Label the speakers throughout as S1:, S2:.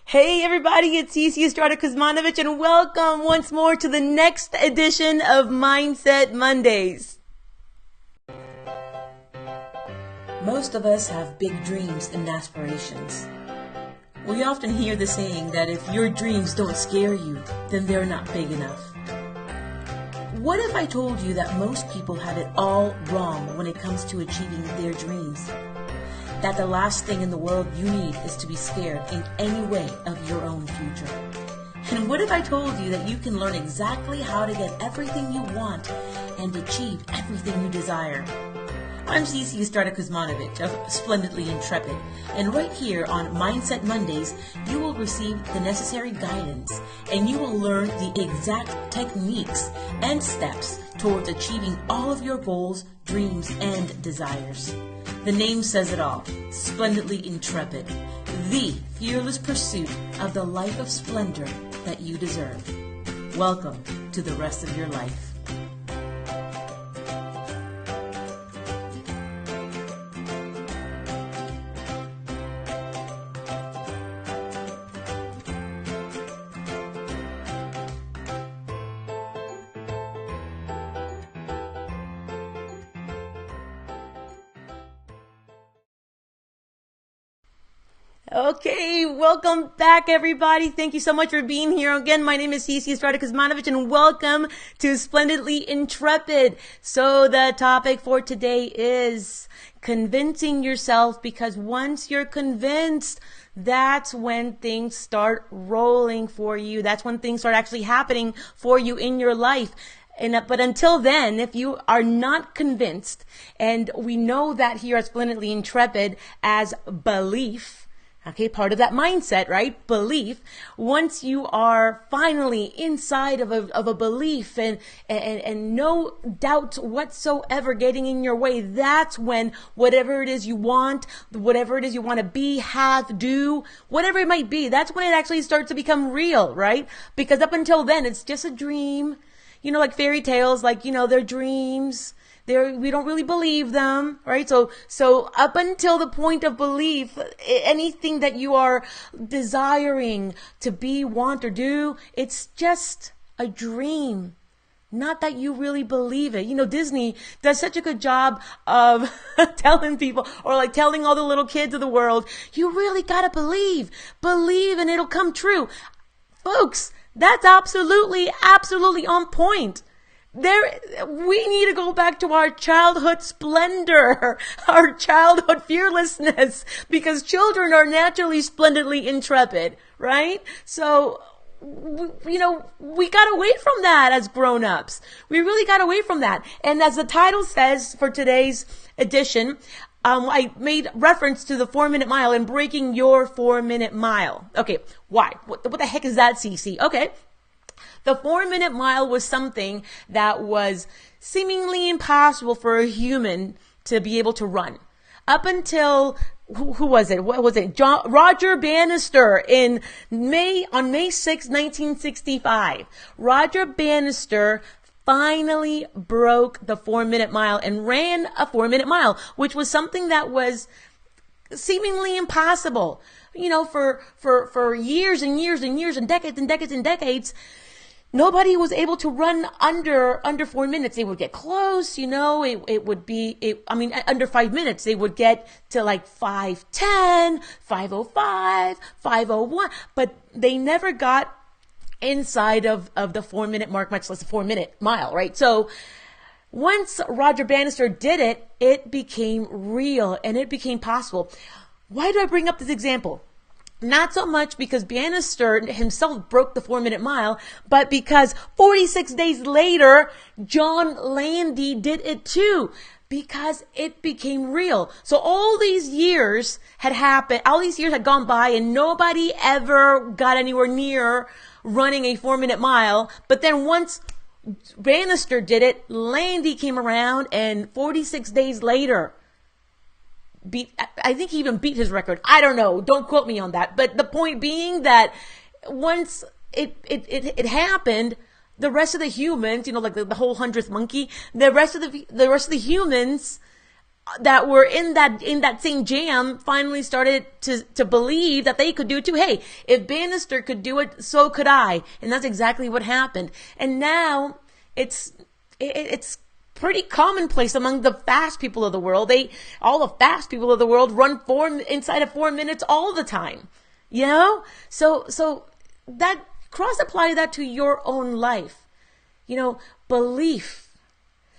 S1: Hey everybody, it's Cece Estrada Kuzmanovic and welcome once more to the next edition of Mindset Mondays. Most of us have big dreams and aspirations. We often hear the saying that if your dreams don't scare you, then they're not big enough. What if I told you that most people have it all wrong when it comes to achieving their dreams? That the last thing in the world you need is to be scared in any way of your own future. And what if I told you that you can learn exactly how to get everything you want and achieve everything you desire? I'm Cece Estrada Kuzmanovic of Splendidly Intrepid, and right here on Mindset Mondays, you will receive the necessary guidance and you will learn the exact techniques and steps towards achieving all of your goals, dreams, and desires. The name says it all, Splendidly Intrepid, the fearless pursuit of the life of splendor that you deserve. Welcome to the rest of your life. Okay, welcome back everybody. Thank you so much for being here. Again, my name is Cece Estrada Kuzmanovic and welcome to Splendidly Intrepid. So the topic for today is convincing yourself, because once you're convinced, that's when things start rolling for you. That's when things start actually happening for you in your life. But until then, if you are not convinced, and we know that here at Splendidly Intrepid as belief, okay, part of that mindset, right? Belief. Once you are finally inside of a belief and no doubt whatsoever getting in your way, that's when whatever it is you want to be, have, do, whatever it might be, that's when it actually starts to become real, right? Because up until then, it's just a dream, like fairy tales, they're dreams. We don't really believe them, right? So up until the point of belief, anything that you are desiring to be, want, or do, it's just a dream. Not that you really believe it. Disney does such a good job of telling people, or telling all the little kids of the world, you really gotta believe and it'll come true. Folks, that's absolutely on point. We need to go back to our childhood splendor, our childhood fearlessness, because children are naturally splendidly intrepid, right? So, we got away from that as grown-ups. We really got away from that. And as the title says for today's edition, I made reference to the 4-minute mile and breaking your 4-minute mile. Okay, why? What the heck is that, CC? Okay. The 4-minute mile was something that was seemingly impossible for a human to be able to run. Up until, who was it? What was it? Roger Bannister on May 6, 1965. Roger Bannister finally broke the 4-minute mile and ran a 4-minute mile, which was something that was seemingly impossible. For years and years and years and decades and decades and decades, nobody was able to run under 4 minutes. They would get close, it would be, under 5 minutes, they would get to 5:10, 5:05, 5:01, but they never got inside of the 4-minute mark, much less a 4-minute mile, right? So once Roger Bannister did it, it became real and it became possible. Why do I bring up this example? Not so much because Bannister himself broke the 4-minute mile, but because 46 days later, John Landy did it too, because it became real. So all these years had happened, all these years had gone by and nobody ever got anywhere near running a 4-minute mile. But then once Bannister did it, Landy came around and 46 days later, I think he even beat his record. I don't know. Don't quote me on that. But the point being that once it happened, the rest of the humans, the whole 100th monkey, the rest of the humans that were in that same jam finally started to believe that they could do it too. Hey, if Bannister could do it, so could I. And that's exactly what happened. And now it's pretty commonplace among the fast people of the world. All the fast people of the world run inside of 4 minutes all the time. You know? So that cross-apply that to your own life. You know, belief.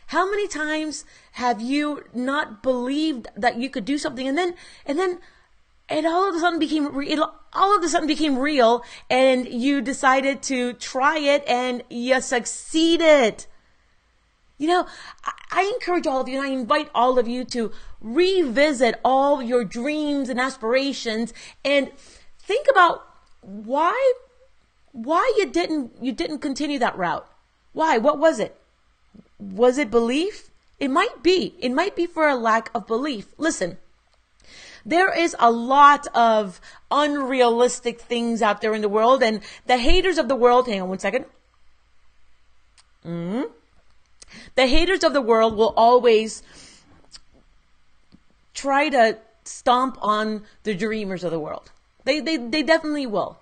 S1: How many times have you not believed that you could do something, and then it all of a sudden became real, and you decided to try it and you succeeded? You know, I encourage all of you, and I invite all of you to revisit all your dreams and aspirations and think about why you didn't continue that route. Why? What was it? Was it belief? It might be. It might be for a lack of belief. Listen, there is a lot of unrealistic things out there in the world, and the haters of the world, hang on one second. The haters of the world will always try to stomp on the dreamers of the world. They definitely will.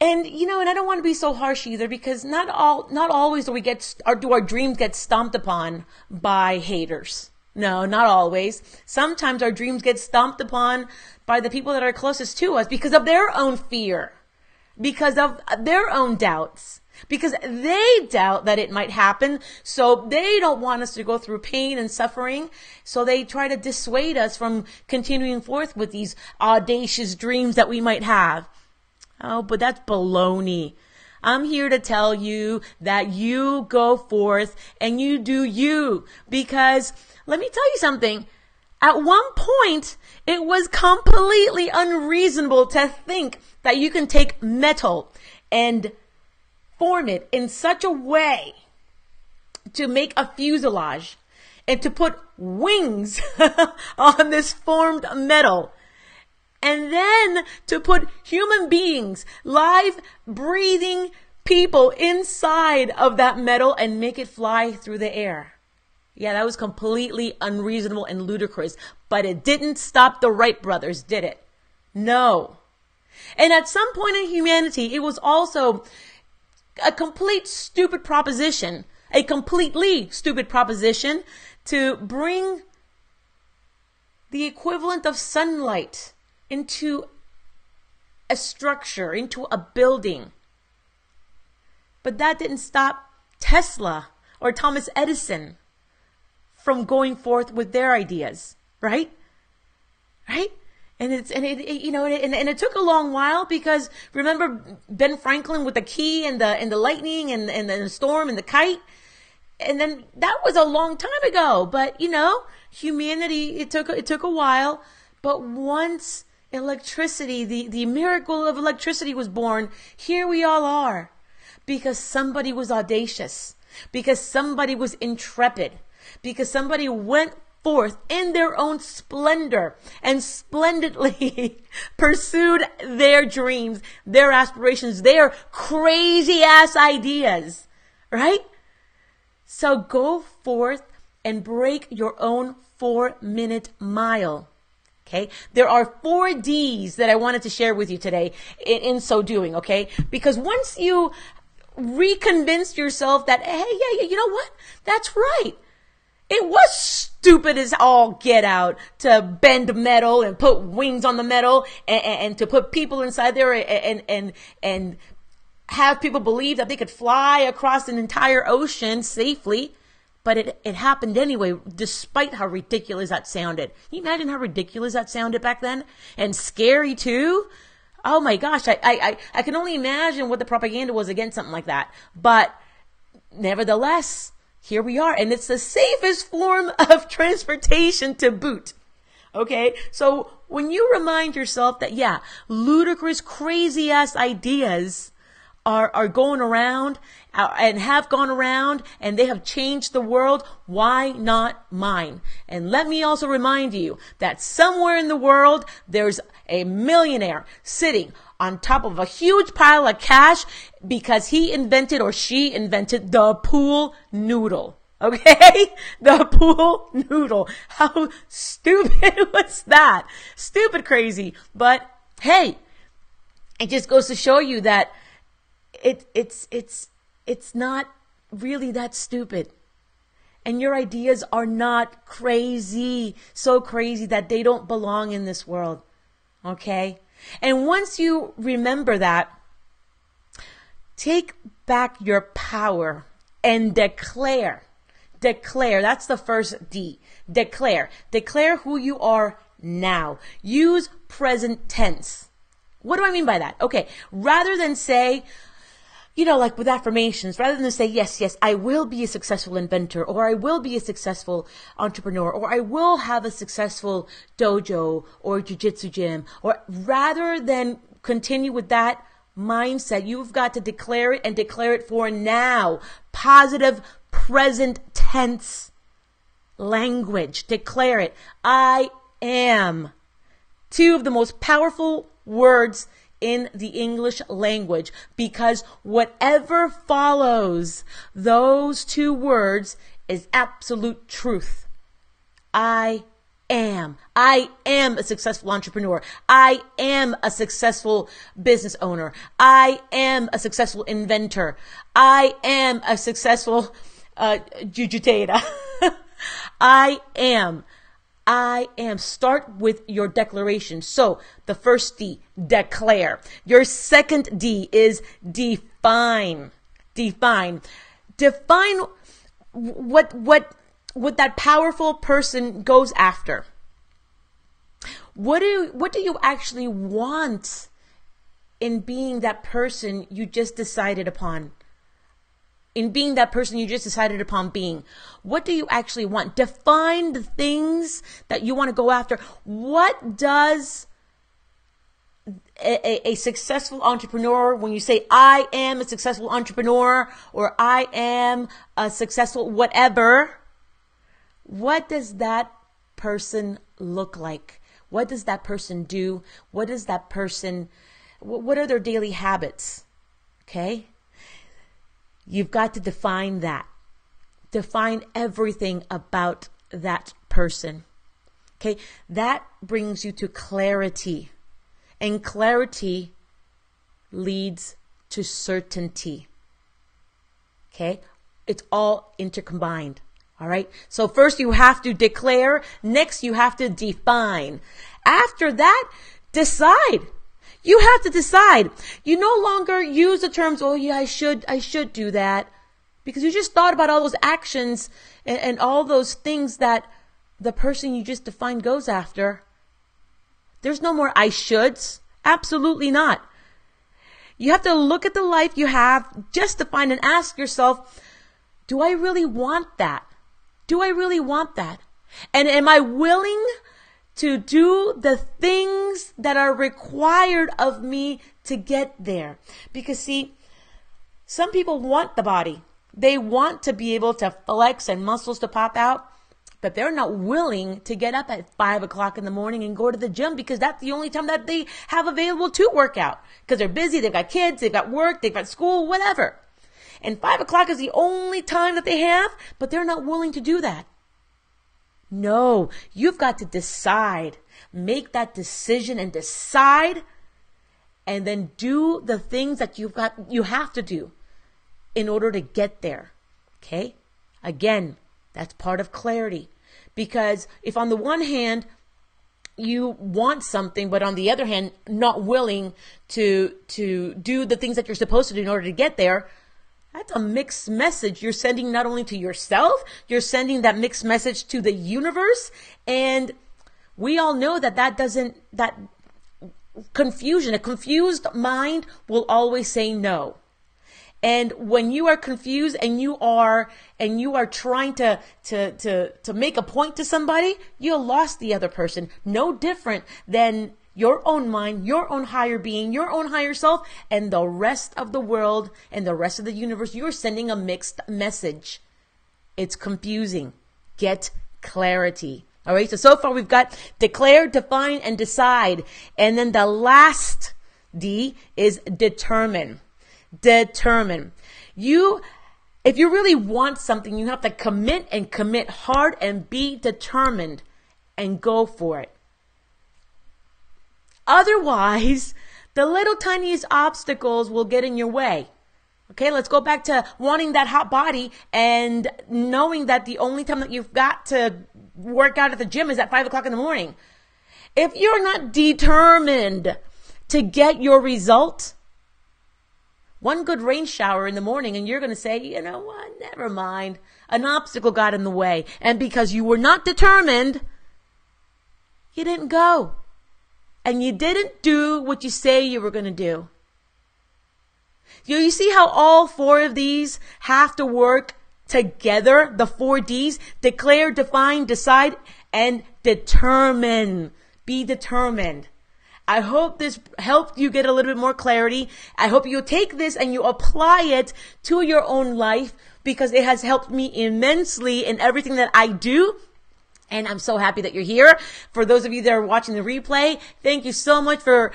S1: And, you know, and I don't want to be so harsh either, because not always do our dreams get stomped upon by haters. No, not always. Sometimes our dreams get stomped upon by the people that are closest to us because of their own fear, because of their own doubts, because they doubt that it might happen. So they don't want us to go through pain and suffering. So they try to dissuade us from continuing forth with these audacious dreams that we might have. Oh, but that's baloney. I'm here to tell you that you go forth and you do you, because let me tell you something. At one point, it was completely unreasonable to think that you can take metal and form it in such a way to make a fuselage and to put wings on this formed metal. And then to put human beings, live, breathing people inside of that metal and make it fly through the air. Yeah, that was completely unreasonable and ludicrous. But it didn't stop the Wright brothers, did it? No. And at some point in humanity, it was also a completely stupid proposition to bring the equivalent of sunlight into a structure, into a building. But that didn't stop Tesla or Thomas Edison from going forth with their ideas, right? Right? And it took a long while, because remember Ben Franklin with the key and the lightning and the storm and the kite? And then that was a long time ago. But humanity, it took a while. But once electricity, the miracle of electricity was born, here we all are. Because somebody was audacious. Because somebody was intrepid. Because somebody went forth in their own splendor and splendidly pursued their dreams, their aspirations, their crazy ass ideas, right? So go forth and break your own 4-minute mile. Okay. There are 4 D's that I wanted to share with you today in so doing. Okay. Because once you reconvince yourself that, hey, yeah, you know what? That's right. It was stupid as all get out to bend metal and put wings on the metal and to put people inside there and have people believe that they could fly across an entire ocean safely. But it happened anyway, despite how ridiculous that sounded. Can you imagine how ridiculous that sounded back then? And scary too? Oh my gosh, I can only imagine what the propaganda was against something like that. But nevertheless, here we are. And it's the safest form of transportation to boot. Okay? So when you remind yourself that, yeah, ludicrous, crazy ass ideas are going around and have gone around and they have changed the world, why not mine? And let me also remind you that somewhere in the world, there's a millionaire sitting on top of a huge pile of cash because he invented or she invented the pool noodle. Okay? The pool noodle. How stupid was that? Stupid crazy. But hey, it just goes to show you that it's not really that stupid. And your ideas are not crazy, so crazy that they don't belong in this world. Okay? And once you remember that, take back your power and declare. Declare. That's the first D. Declare. Declare who you are now. Use present tense. What do I mean by that? Okay. Rather than say, like with affirmations, rather than say, yes, I will be a successful inventor, or I will be a successful entrepreneur, or I will have a successful dojo or jiu-jitsu gym, or rather than continue with that mindset, you've got to declare it and declare it for now. Positive present tense language. Declare it. I am. Two of the most powerful words in the English language, because whatever follows those two words is absolute truth. I am. I am a successful entrepreneur. I am a successful business owner. I am a successful inventor. I am a successful jiu-jitsu. I am. Start with your declaration. So the first D, declare. Your second D is define. Define what that powerful person goes after. What do you actually want in being that person you just decided upon? In being that person you just decided upon being. What do you actually want? Define the things that you want to go after. What does a successful entrepreneur, when you say, I am a successful entrepreneur, or I am a successful whatever, what does that person look like? What does that person do? What are their daily habits? Okay? You've got to define that. Define everything about that person. Okay? That brings you to clarity. And clarity leads to certainty. Okay? It's all intercombined. All right? So first you have to declare. Next you have to define. After that, decide. You have to decide. You no longer use the terms, oh yeah, I should do that. Because you just thought about all those actions and all those things that the person you just defined goes after. There's no more I shoulds. Absolutely not. You have to look at the life you have, just define, and ask yourself, do I really want that? Do I really want that? And am I willing to do the things that are required of me to get there? Because see, some people want the body. They want to be able to flex and muscles to pop out, but they're not willing to get up at 5 o'clock in the morning and go to the gym, because that's the only time that they have available to work out, because they're busy. They've got kids, they've got work, they've got school, whatever. And 5 o'clock is the only time that they have, but they're not willing to do that. No, you've got to decide. Make that decision and decide, and then do the things that you have to do in order to get there. Okay? Again, that's part of clarity. Because if on the one hand you want something, but on the other hand not willing to do the things that you're supposed to do in order to get there, that's a mixed message you're sending, not only to yourself, you're sending that mixed message to the universe. And we all know that confusion, a confused mind will always say no. And when you are confused and you are trying to make a point to somebody, you lost the other person. No different than your own mind, your own higher being, your own higher self, and the rest of the world and the rest of the universe. You're sending a mixed message. It's confusing. Get clarity. All right. So far we've got declare, define, and decide. And then the last D is determine. Determine. You If you really want something, you have to commit and commit hard and be determined and go for it. Otherwise, the little tiniest obstacles will get in your way. Okay, let's go back to wanting that hot body and knowing that the only time that you've got to work out at the gym is at 5 o'clock in the morning. If you're not determined to get your result, one good rain shower in the morning and you're going to say, you know what, never mind. An obstacle got in the way. And because you were not determined, you didn't go. And you didn't do what you say you were going to do. You see how all four of these have to work together, the 4 Ds: declare, define, decide, and determine. Be determined. I hope this helped you get a little bit more clarity. I hope you take this and you apply it to your own life, because it has helped me immensely in everything that I do. And I'm so happy that you're here. For those of you that are watching the replay, thank you so much for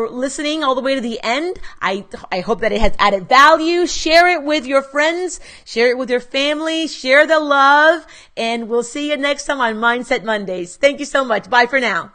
S1: listening all the way to the end. I hope that it has added value. Share it with your friends. Share it with your family. Share the love. And we'll see you next time on Mindset Mondays. Thank you so much. Bye for now.